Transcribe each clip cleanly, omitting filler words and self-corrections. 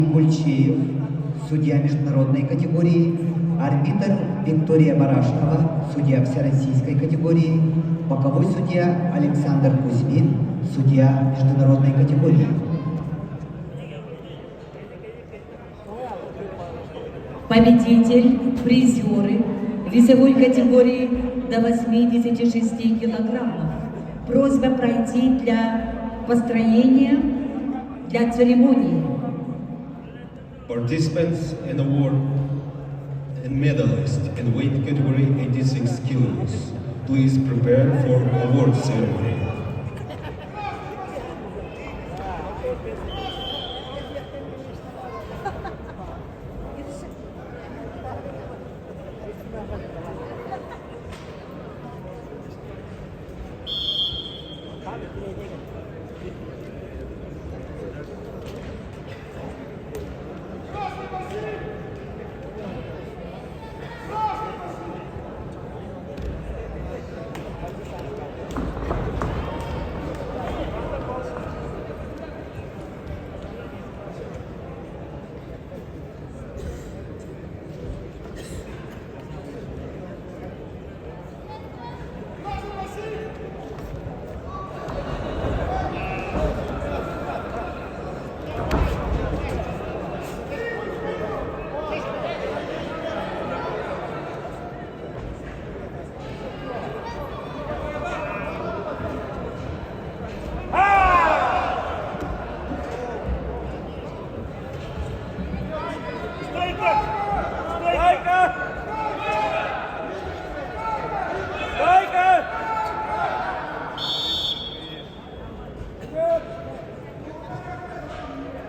Гульчиев, судья международной категории, арбитр Виктория Барашкова, судья всероссийской категории, боковой судья Александр Кузьмин, судья международной категории. Победитель, призеры весовой категории до 86 килограммов. Просьба пройти для построения, для церемонии. Participants in award and medalists in weight category 86 kilos, please prepare for award ceremony.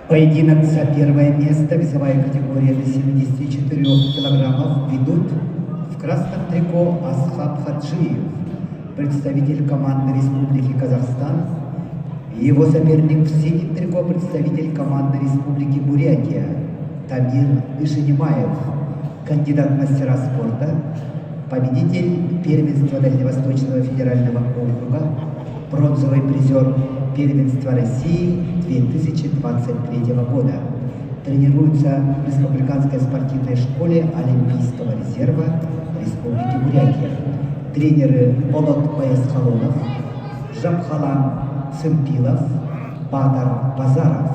Поединок за первое место, весовая категория до 74 килограммов, ведут в красном трико Асхаб Хаджиев, представитель команды Республики Казахстан, и его соперник в синем трико, представитель команды Республики Бурятия Тамир Ишенимаев, кандидат в мастера спорта, победитель первенства Дальневосточного федерального округа, бронзовый призер первенства России 2023 года. Тренируется в Республиканской спортивной школе Олимпийского резерва Республики Бурятия. Тренеры Болот Баясхалонов, Жабхалан Цымпилов, Батар Базаров.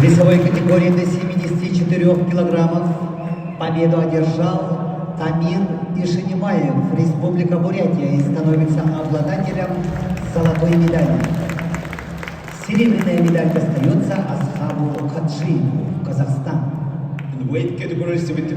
весовой категории до 74 килограммов победу одержал Тамин Ишенимаев, Республика Бурятия, и становится обладателем золотой медали. Серебряная медаль достается Асхабу Хаджиеву, Казахстан. In weight category 74